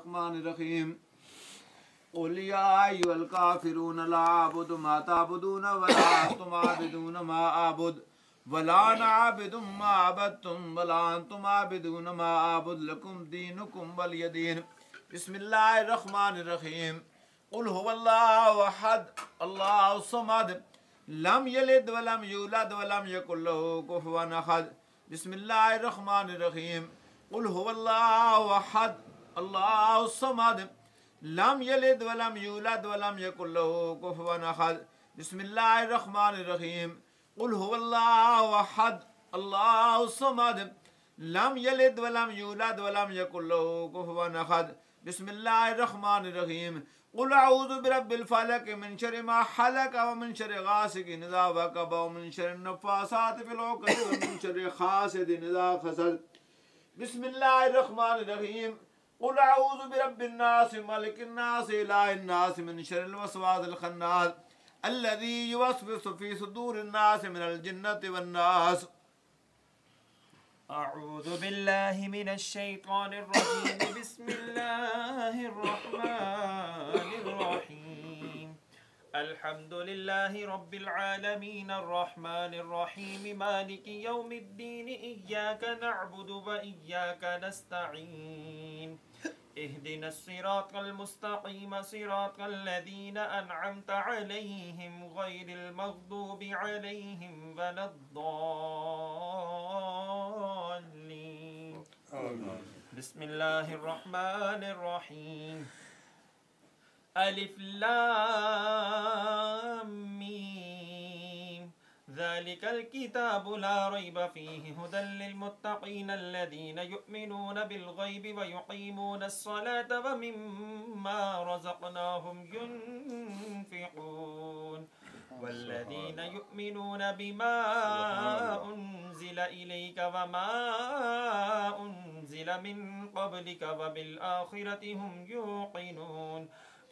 रहमानिर रहीम क़ुल या अय्युहल काफ़िरून ला अअबुदु मा तअबुदून वला अंतुम आबिदून मा अअबुद वला अना आबिदुम मा अबदतुम वला अंतुम आबिदून मा अअबुद लकुम दीनुकुम वलिय दीन। बिस्मिल्लाहिर रहमानिर रहीम क़ुल हुवल्लाहु अहद अल्लाहु समद लम यलिद वलम यूलद वलम यकुल लहू कुफुवन अहद। बिस्मिल्लाहिर रहमानिर रहीम क़ुल हुवल्लाहु अहद अल्लाहु समद लम यलिद वलम यूलद वलम यकुल लहू कुफुवन अहद। बिस्मिल्लाहिर रहमानिर रहीम क़ुल हुवल्लाहु अहद अल्लाहु समद लम यलिद वलम यूलद वलम यकुल लहू कुफुवन अहद। बिस्मिल्लाहिर रहमानिर रहीम क़ुल अऊज़ु बिरब्बिल फलक मिन शर्रि मा खलक़ व मिन शर्रि गासिकिन इज़ा वक़ब व मिन शर्रि नफ़्फ़ासाति फिल उक़द व मिन शर्रि हासिदिन इज़ा हसद। बिस्मिल्लाहिर रहमानिर रहीम क़ुल अऊज़ु बिरब्बिन नास मलिकिन नास इलाहिन नास मिन शर्रिल वसवासिल खन्नास अल्लज़ी युवस्विसु फ़ी सुदूरिन नास मिनल जिन्नति वन नास। अऊज़ु बिल्लाहि मिनश शैतानिर रजीम बिस्मिल्लाहिर रहमानिर रहीम अल्हम्दुलिल्लाहि रब्बिल आलमीन अर्रहमानिर रहीम मालिकि यौमिद्दीन इय्याका नअबुदु व इय्याका नस्तईन इहदिनस सिरातल मुस्तक़ीम सिरातल लज़ीना अनअमता अलैहिम गैरिल मग़दूबि अलैहिम वलद्दाल्लीन। बिस्मिल्लाहिर रहमानिर रहीम अलिफ लाम मीम ज़ालिकल किताबु ला रैब फ़ीहि हुदल लिलमुत्तक़ीन अल्लज़ीना युमिनूना बिल ग़ैबि व युक़ीमूनस सलाता व मिम्मा रज़क़नाहुम युनफ़िक़ून वल्लज़ीना युमिनूना बिमा उन्ज़िला इलैका व मा उन्ज़िला मिन क़ब्लिका व बिल आख़िरति हुम युक़िनून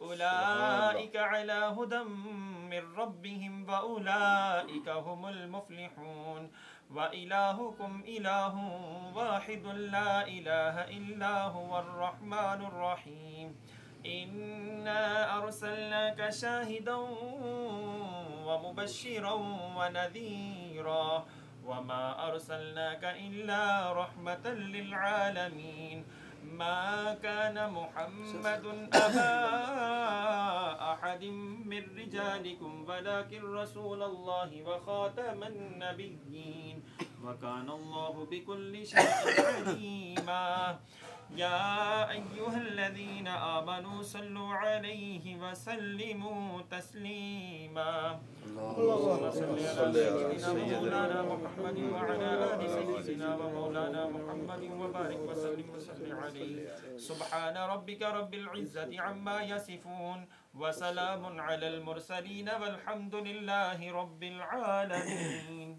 उलाइका अला हुदम मिर रब्बिहिम व उलाइका हुमुल मुफ़्लिहून व इलाहुकुम इलाहुन वाहिदुन ला इलाहा इल्ला हुवर रहमानुर रहीम इन्ना अर्सलनाका शाहिदन व मुबश्शिरन व नज़ीरा वमा अर्सलनाका इल्ला रहमतल लिल आलमीन मा कान मुहम्मदुन अबा अहदिम मिर रिजालिकुम वलाकिन रसूलल्लाहि व खातमन नबिय्यीन व कानल्लाहु बिकुल्लि शैइन अलीमा। या अय्युहल्लज़ीना आमनू सल्लु अलैहि व सल्लिमू तस्लीमा। अल्लाहुम्मा सल्लि अला सय्यिदिना मौलाना मुहम्मदिन व अला आलि सय्यिदिना व मौलाना मुहम्मदिन व बारिक व सल्लिम व सल्लि अलैहि। सुब्हाना रब्बिका रब्बिल इज़्ज़ति अम्मा यसिफून व सलामुन अलल मुरसलीन वल्हम्दुलिल्लाहि रब्बिल आलमीन।